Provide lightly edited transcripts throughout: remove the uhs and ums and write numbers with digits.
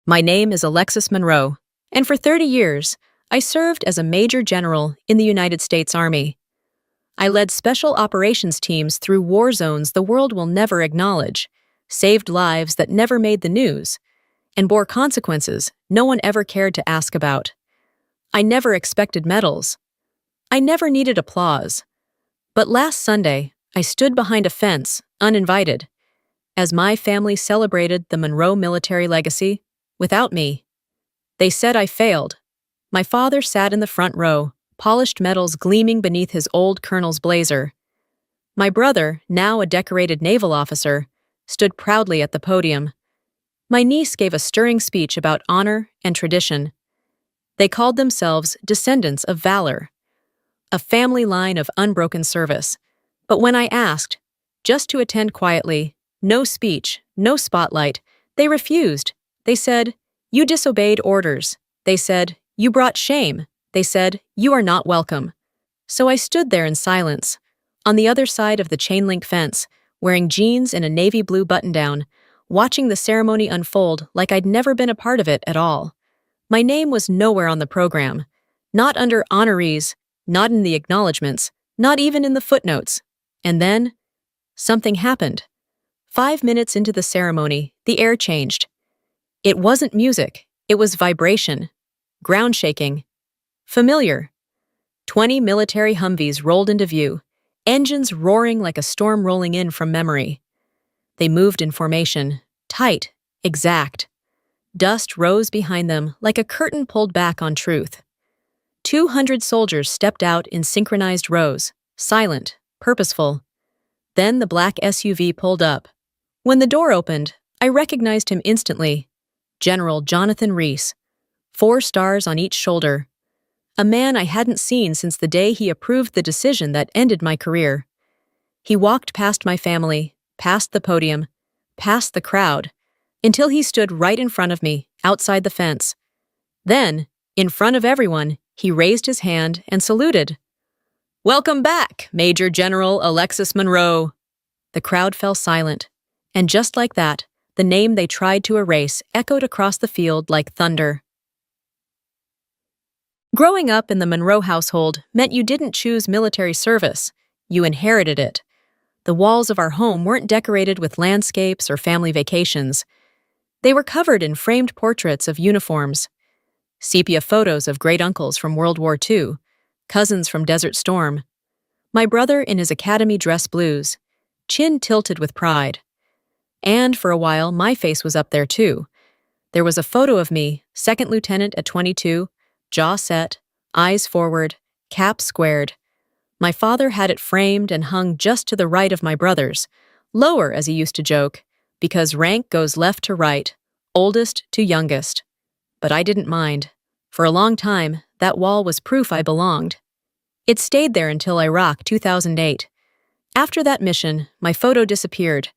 My name is Alexis Monroe, and for 30 years, I served as a Major General in the United States Army. I led special operations teams through war zones the world will never acknowledge, saved lives that never made the news, and bore consequences no one ever cared to ask about. I never expected medals. I never needed applause. But last Sunday, I stood behind a fence, uninvited, as my family celebrated the Monroe military legacy without me. They said I failed. My father sat in the front row, polished medals gleaming beneath his old colonel's blazer. My brother, now a decorated naval officer, stood proudly at the podium. My niece gave a stirring speech about honor and tradition. They called themselves descendants of valor, a family line of unbroken service. But when I asked, just to attend quietly, no speech, no spotlight, they refused. They said, "You disobeyed orders." They said, "You brought shame." They said, "You are not welcome." So I stood there in silence, on the other side of the chain-link fence, wearing jeans and a navy blue button-down, watching the ceremony unfold like I'd never been a part of it at all. My name was nowhere on the program, not under honorees, not in the acknowledgments, not even in the footnotes. And then, something happened. 5 minutes into the ceremony, the air changed. It wasn't music, it was vibration, ground shaking, familiar. 20 military Humvees rolled into view, engines roaring like a storm rolling in from memory. They moved in formation, tight, exact. Dust rose behind them like a curtain pulled back on truth. 200 soldiers stepped out in synchronized rows, silent, purposeful. Then the black SUV pulled up. When the door opened, I recognized him instantly. General Jonathan Reese, 4 stars on each shoulder. A man I hadn't seen since the day he approved the decision that ended my career. He walked past my family, past the podium, past the crowd, until he stood right in front of me, outside the fence. Then, in front of everyone, he raised his hand and saluted. "Welcome back, Major General Alexis Monroe." The crowd fell silent, and just like that, the name they tried to erase echoed across the field like thunder. Growing up in the Monroe household meant you didn't choose military service, you inherited it. The walls of our home weren't decorated with landscapes or family vacations. They were covered in framed portraits of uniforms, sepia photos of great-uncles from World War II, cousins from Desert Storm, my brother in his academy dress blues, chin tilted with pride. And for a while, my face was up there too. There was a photo of me, second lieutenant at 22, jaw set, eyes forward, cap squared. My father had it framed and hung just to the right of my brother's, lower as he used to joke, because rank goes left to right, oldest to youngest. But I didn't mind. For a long time, that wall was proof I belonged. It stayed there until Iraq 2008. After that mission, my photo disappeared.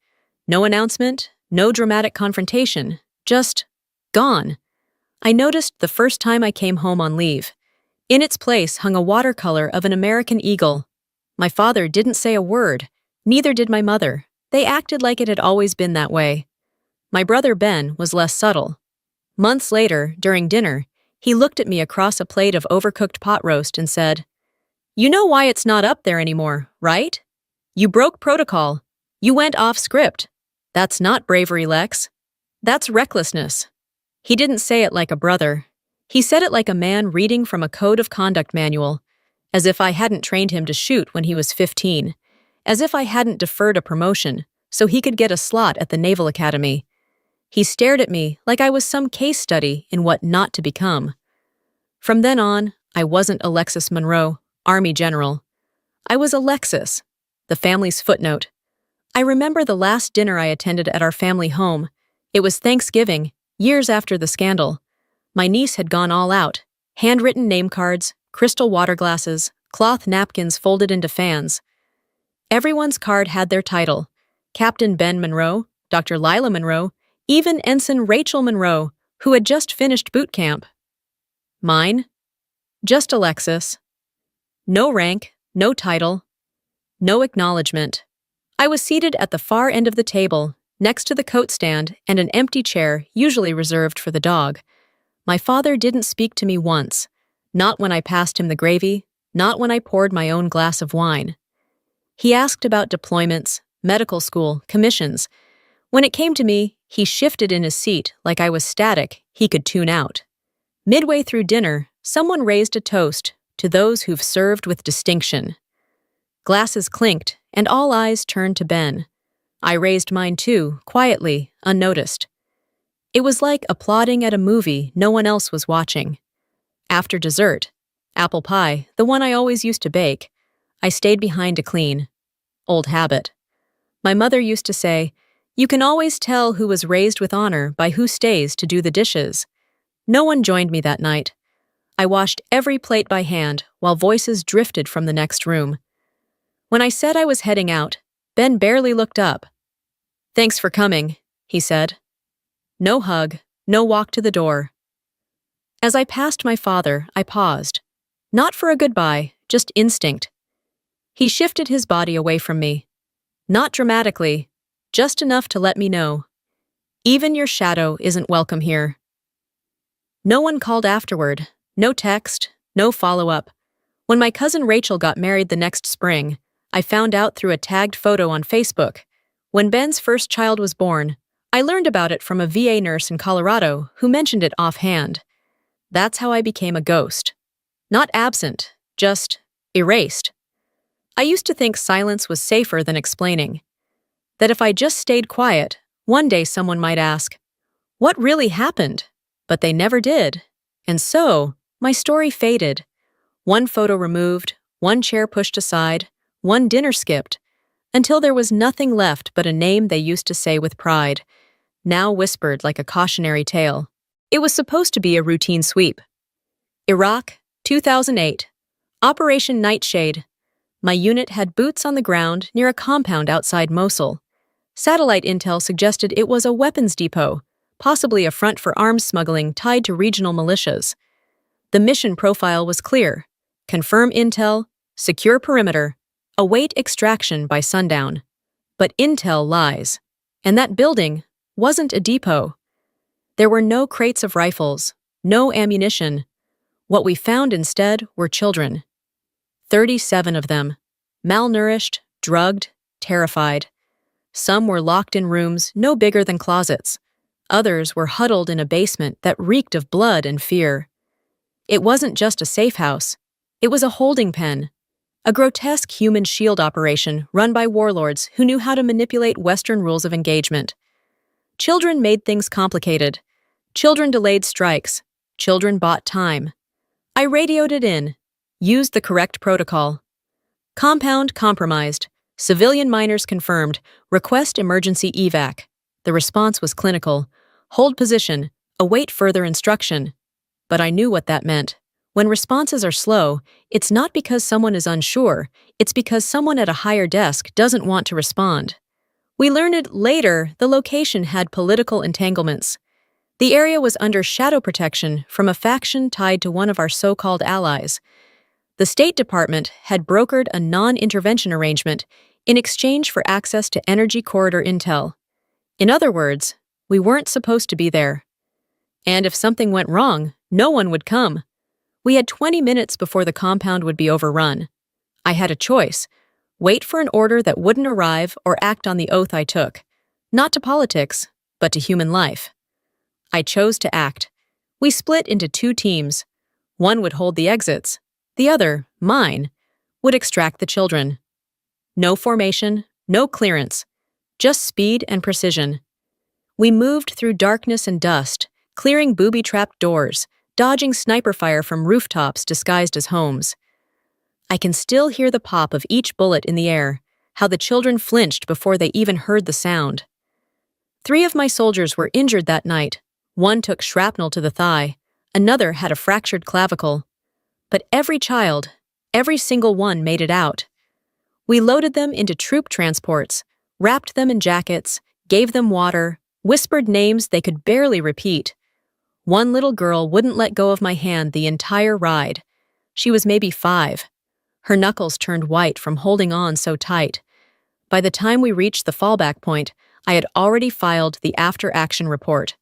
No announcement, no dramatic confrontation, just gone. I noticed the first time I came home on leave. In its place hung a watercolor of an American eagle. My father didn't say a word, neither did my mother. They acted like it had always been that way. My brother Ben was less subtle. Months later, during dinner, he looked at me across a plate of overcooked pot roast and said, "You know why it's not up there anymore, right? You broke protocol. You went off script. That's not bravery, Lex. That's recklessness." He didn't say it like a brother. He said it like a man reading from a code of conduct manual, as if I hadn't trained him to shoot when he was 15, as if I hadn't deferred a promotion so he could get a slot at the Naval Academy. He stared at me like I was some case study in what not to become. From then on, I wasn't Alexis Monroe, Army General. I was Alexis, the family's footnote. I remember the last dinner I attended at our family home. It was Thanksgiving, years after the scandal. My niece had gone all out, handwritten name cards, crystal water glasses, cloth napkins folded into fans. Everyone's card had their title: Captain Ben Monroe, Dr. Lila Monroe, even Ensign Rachel Monroe, who had just finished boot camp. Mine? Just Alexis. No rank, no title, no acknowledgement. I was seated at the far end of the table, next to the coat stand and an empty chair usually reserved for the dog. My father didn't speak to me once, not when I passed him the gravy, not when I poured my own glass of wine. He asked about deployments, medical school, commissions. When it came to me, he shifted in his seat like I was static he could tune out. Midway through dinner, someone raised a toast to those who've served with distinction. Glasses clinked, and all eyes turned to Ben. I raised mine too, quietly, unnoticed. It was like applauding at a movie no one else was watching. After dessert, apple pie, the one I always used to bake, I stayed behind to clean. Old habit. My mother used to say, "You can always tell who was raised with honor by who stays to do the dishes." No one joined me that night. I washed every plate by hand while voices drifted from the next room. When I said I was heading out, Ben barely looked up. "Thanks for coming," he said. No hug, no walk to the door. As I passed my father, I paused. Not for a goodbye, just instinct. He shifted his body away from me. Not dramatically, just enough to let me know. Even your shadow isn't welcome here. No one called afterward, no text, no follow-up. When my cousin Rachel got married the next spring, I found out through a tagged photo on Facebook. When Ben's first child was born, I learned about it from a VA nurse in Colorado who mentioned it offhand. That's how I became a ghost. Not absent, just erased. I used to think silence was safer than explaining. That if I just stayed quiet, one day someone might ask, "What really happened?" But they never did. And so, my story faded. One photo removed, one chair pushed aside, one dinner skipped, until there was nothing left but a name they used to say with pride, now whispered like a cautionary tale. It was supposed to be a routine sweep. Iraq, 2008. Operation Nightshade. My unit had boots on the ground near a compound outside Mosul. Satellite intel suggested it was a weapons depot, possibly a front for arms smuggling tied to regional militias. The mission profile was clear. Confirm intel, secure perimeter, await extraction by sundown. But intel lies. And that building wasn't a depot. There were no crates of rifles, no ammunition. What we found instead were children. 37 of them, malnourished, drugged, terrified. Some were locked in rooms no bigger than closets. Others were huddled in a basement that reeked of blood and fear. It wasn't just a safe house. It was a holding pen. A grotesque human shield operation run by warlords who knew how to manipulate Western rules of engagement. Children made things complicated. Children delayed strikes. Children bought time. I radioed it in. Used the correct protocol. Compound compromised. Civilian miners confirmed. Request emergency evac. The response was clinical. Hold position. Await further instruction. But I knew what that meant. When responses are slow, it's not because someone is unsure, it's because someone at a higher desk doesn't want to respond. We learned later the location had political entanglements. The area was under shadow protection from a faction tied to one of our so-called allies. The State Department had brokered a non-intervention arrangement in exchange for access to energy corridor intel. In other words, we weren't supposed to be there. And if something went wrong, no one would come. We had 20 minutes before the compound would be overrun. I had a choice: wait for an order that wouldn't arrive or act on the oath I took, not to politics, but to human life. I chose to act. We split into 2 teams. One would hold the exits. The other, mine, would extract the children. No formation, no clearance, just speed and precision. We moved through darkness and dust, clearing booby-trapped doors, dodging sniper fire from rooftops disguised as homes. I can still hear the pop of each bullet in the air, how the children flinched before they even heard the sound. 3 of my soldiers were injured that night. One took shrapnel to the thigh, another had a fractured clavicle. But every child, every single one made it out. We loaded them into troop transports, wrapped them in jackets, gave them water, whispered names they could barely repeat. One little girl wouldn't let go of my hand the entire ride. She was maybe 5. Her knuckles turned white from holding on so tight. By the time we reached the fallback point, I had already filed the after-action report.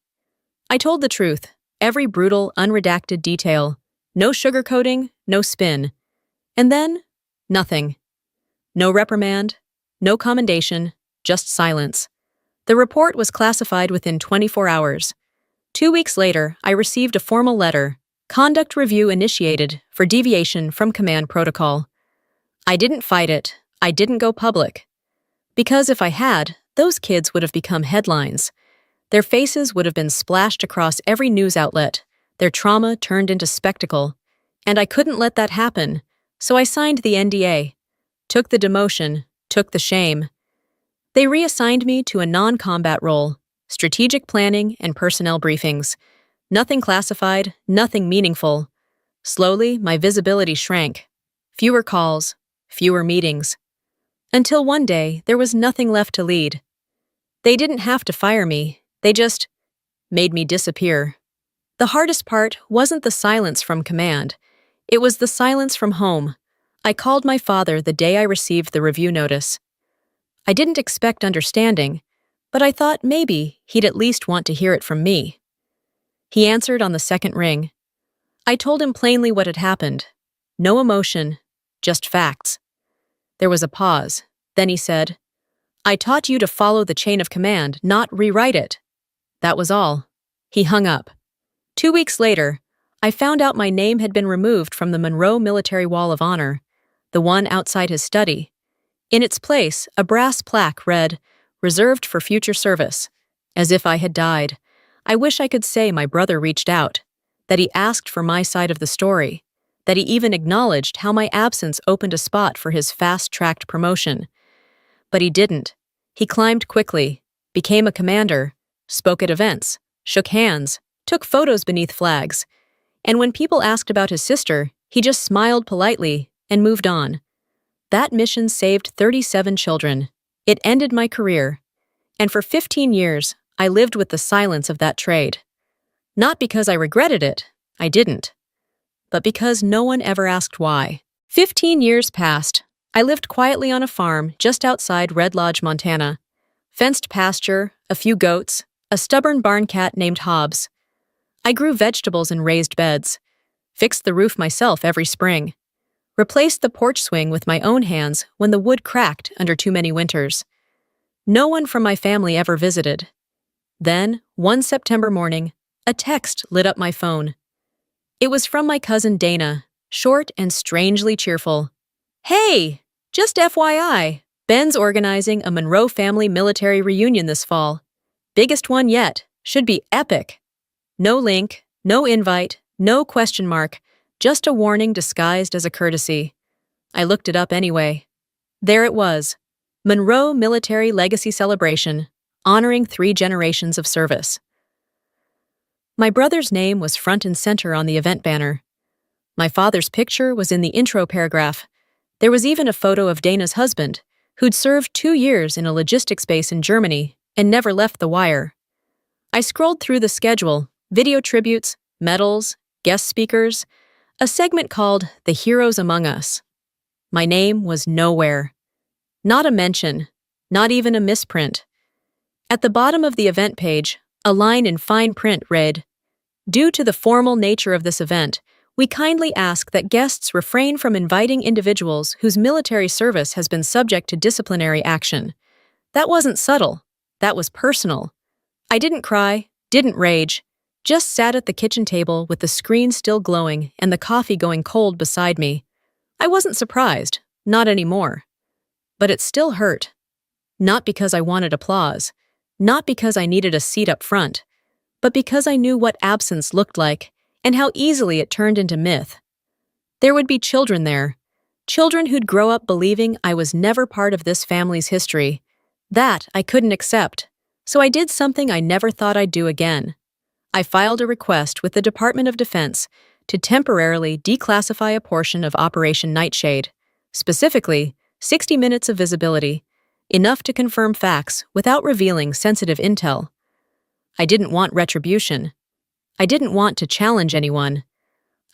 I told the truth, every brutal, unredacted detail. No sugarcoating, no spin. And then, nothing. No reprimand, no commendation, just silence. The report was classified within 24 hours. 2 weeks later, I received a formal letter, conduct review initiated for deviation from command protocol. I didn't fight it. I didn't go public. Because if I had, those kids would have become headlines. Their faces would have been splashed across every news outlet, their trauma turned into spectacle. And I couldn't let that happen, so I signed the NDA, took the demotion, took the shame. They reassigned me to a non-combat role, strategic planning and personnel briefings. Nothing classified, nothing meaningful. Slowly, my visibility shrank. Fewer calls, fewer meetings. Until one day, there was nothing left to lead. They didn't have to fire me, they just made me disappear. The hardest part wasn't the silence from command. It was the silence from home. I called my father the day I received the review notice. I didn't expect understanding, but I thought maybe he'd at least want to hear it from me. He answered on the second ring. I told him plainly what had happened. No emotion, just facts. There was a pause. Then he said, "I taught you to follow the chain of command, not rewrite it." That was all. He hung up. 2 weeks later, I found out my name had been removed from the Monroe Military Wall of Honor, the one outside his study. In its place, a brass plaque read, "Reserved for future service," as if I had died. I wish I could say my brother reached out, that he asked for my side of the story, that he even acknowledged how my absence opened a spot for his fast-tracked promotion. But he didn't. He climbed quickly, became a commander, spoke at events, shook hands, took photos beneath flags. And when people asked about his sister, he just smiled politely and moved on. That mission saved 37 children. It ended my career. And for 15 years, I lived with the silence of that trade. Not because I regretted it, I didn't. But because no one ever asked why. 15 years passed. I lived quietly on a farm just outside Red Lodge, Montana. Fenced pasture, a few goats, a stubborn barn cat named Hobbs. I grew vegetables in raised beds, fixed the roof myself every spring, replaced the porch swing with my own hands when the wood cracked under too many winters. No one from my family ever visited. Then, one September morning, a text lit up my phone. It was from my cousin Dana, short and strangely cheerful. "Hey, just FYI, Ben's organizing a Monroe family military reunion this fall. Biggest one yet, should be epic." No link, no invite, no question mark, just a warning disguised as a courtesy. I looked it up anyway. There it was, Monroe Military Legacy Celebration, honoring 3 generations of service. My brother's name was front and center on the event banner. My father's picture was in the intro paragraph. There was even a photo of Dana's husband, who'd served 2 years in a logistics base in Germany and never left the wire. I scrolled through the schedule, video tributes, medals, guest speakers, a segment called The Heroes Among Us. My name was nowhere. Not a mention, not even a misprint. At the bottom of the event page, a line in fine print read, "Due to the formal nature of this event, we kindly ask that guests refrain from inviting individuals whose military service has been subject to disciplinary action." That wasn't subtle. That was personal. I didn't cry, didn't rage, just sat at the kitchen table with the screen still glowing and the coffee going cold beside me. I wasn't surprised, not anymore. But it still hurt. Not because I wanted applause, not because I needed a seat up front, but because I knew what absence looked like and how easily it turned into myth. There would be children there, children who'd grow up believing I was never part of this family's history. That I couldn't accept, so I did something I never thought I'd do again. I filed a request with the Department of Defense to temporarily declassify a portion of Operation Nightshade, specifically 60 minutes of visibility, enough to confirm facts without revealing sensitive intel. I didn't want retribution. I didn't want to challenge anyone.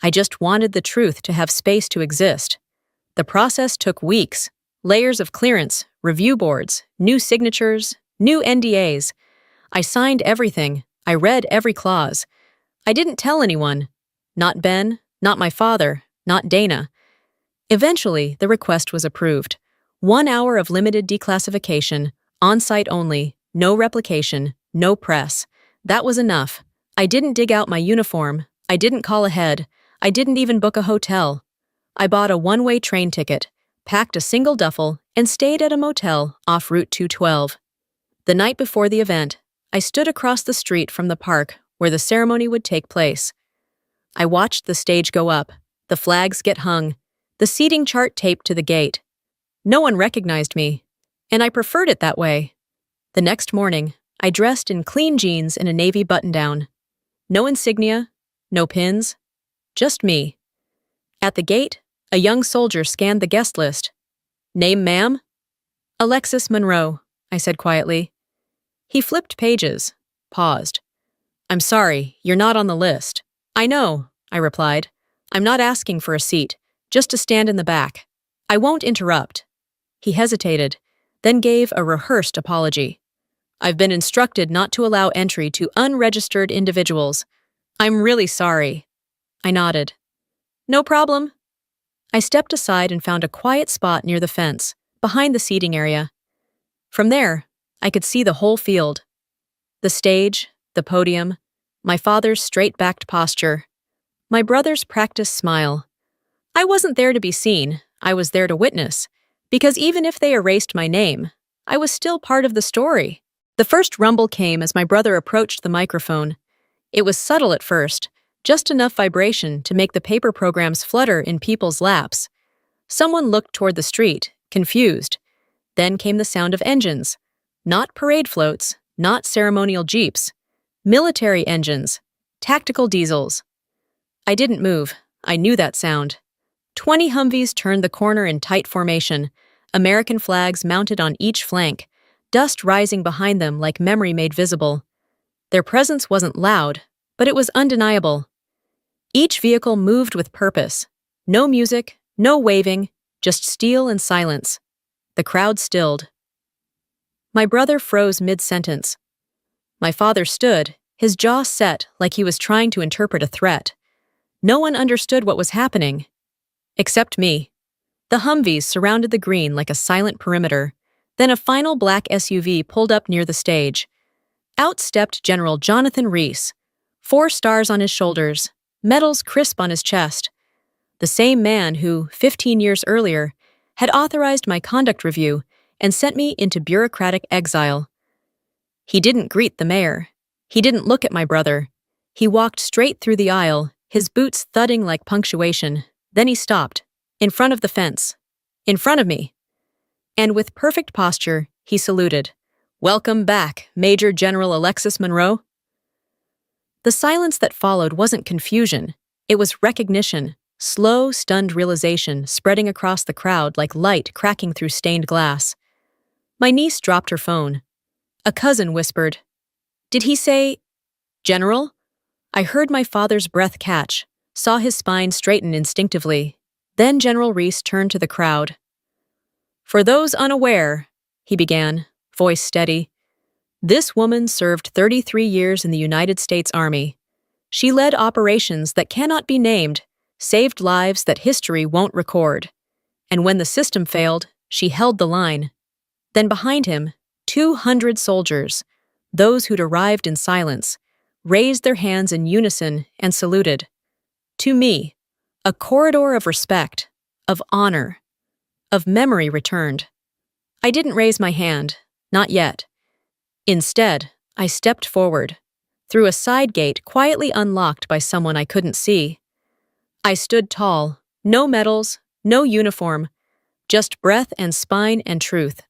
I just wanted the truth to have space to exist. The process took weeks, layers of clearance, review boards, new signatures, new NDAs. I signed everything. I read every clause. I didn't tell anyone. Not Ben, not my father, not Dana. Eventually, the request was approved. 1 hour of limited declassification, on-site only, no replication, no press. That was enough. I didn't dig out my uniform. I didn't call ahead. I didn't even book a hotel. I bought a one-way train ticket, packed a single duffel, and stayed at a motel off Route 212. The night before the event, I stood across the street from the park where the ceremony would take place. I watched the stage go up, the flags get hung, the seating chart taped to the gate. No one recognized me, and I preferred it that way. The next morning, I dressed in clean jeans and a navy button-down. No insignia, no pins, just me. At the gate, a young soldier scanned the guest list. "Name, ma'am?" "Alexis Monroe," I said quietly. He flipped pages, paused. "I'm sorry, you're not on the list." "I know," I replied. "I'm not asking for a seat, just to stand in the back. I won't interrupt." He hesitated, then gave a rehearsed apology. "I've been instructed not to allow entry to unregistered individuals. I'm really sorry." I nodded. "No problem." I stepped aside and found a quiet spot near the fence, behind the seating area. From there, I could see the whole field. The stage, the podium, my father's straight-backed posture, my brother's practiced smile. I wasn't there to be seen, I was there to witness, because even if they erased my name, I was still part of the story. The first rumble came as my brother approached the microphone. It was subtle at first, just enough vibration to make the paper programs flutter in people's laps. Someone looked toward the street, confused. Then came the sound of engines. Not parade floats, not ceremonial jeeps. Military engines, tactical diesels. I didn't move. I knew that sound. 20 Humvees turned the corner in tight formation, American flags mounted on each flank, dust rising behind them like memory made visible. Their presence wasn't loud, but it was undeniable. Each vehicle moved with purpose. No music, no waving, just steel and silence. The crowd stilled. My brother froze mid-sentence. My father stood, his jaw set like he was trying to interpret a threat. No one understood what was happening. Except me. The Humvees surrounded the green like a silent perimeter. Then a final black SUV pulled up near the stage. Out stepped General Jonathan Reese, 4 stars on his shoulders, medals crisp on his chest. The same man who, 15 years earlier, had authorized my conduct review and sent me into bureaucratic exile. He didn't greet the mayor. He didn't look at my brother. He walked straight through the aisle, his boots thudding like punctuation. Then he stopped, in front of the fence, in front of me. And with perfect posture, he saluted. "Welcome back, Major General Alexis Monroe." The silence that followed wasn't confusion. It was recognition, slow, stunned realization spreading across the crowd like light cracking through stained glass. My niece dropped her phone. A cousin whispered, "Did he say, General?" I heard my father's breath catch, saw his spine straighten instinctively. Then General Reese turned to the crowd. "For those unaware," he began, voice steady, "this woman served 33 years in the United States Army. She led operations that cannot be named, saved lives that history won't record. And when the system failed, she held the line. Then behind him, 200 soldiers, those who'd arrived in silence, raised their hands in unison and saluted. To me, a corridor of respect, of honor, of memory returned. I didn't raise my hand, not yet. Instead, I stepped forward, through a side gate quietly unlocked by someone I couldn't see. I stood tall, no medals, no uniform, just breath and spine and truth.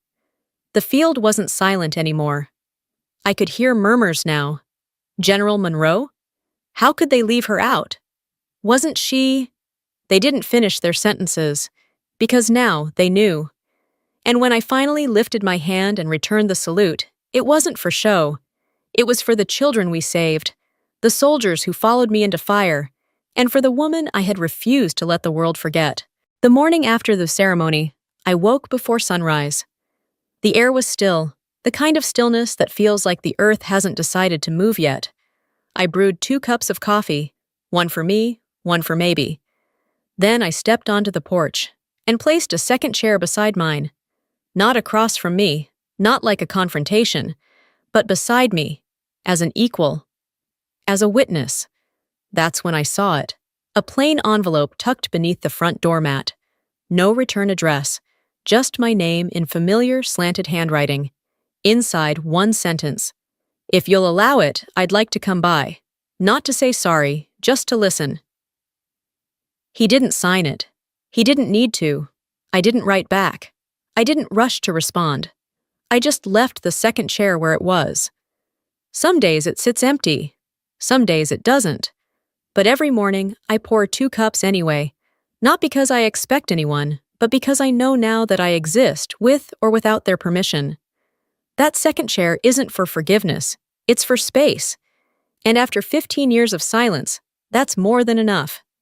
The field wasn't silent anymore. I could hear murmurs now. General Monroe? How could they leave her out? Wasn't she? They didn't finish their sentences, because now they knew. And when I finally lifted my hand and returned the salute, it wasn't for show. It was for the children we saved, the soldiers who followed me into fire, and for the woman I had refused to let the world forget. The morning after the ceremony, I woke before sunrise. The air was still, The kind of stillness that feels like the earth hasn't decided to move yet. I brewed 2 cups of coffee, one for me, one for maybe. Then I stepped onto the porch and placed a second chair beside mine. Not across from me, not like a confrontation, but beside me, as an equal, as a witness. That's when I saw it. A plain envelope tucked beneath the front doormat. No return address, just my name in familiar slanted handwriting. Inside, one sentence. If you'll allow it, I'd like to come by. Not to say sorry, just to listen. He didn't sign it. He didn't need to. I didn't write back. I didn't rush to respond. I just left the second chair where it was. Some days it sits empty. Some days it doesn't. But every morning, I pour 2 cups anyway. Not because I expect anyone, but because I know now that I exist with or without their permission. That second chair isn't for forgiveness. It's for space. And after 15 years of silence, that's more than enough.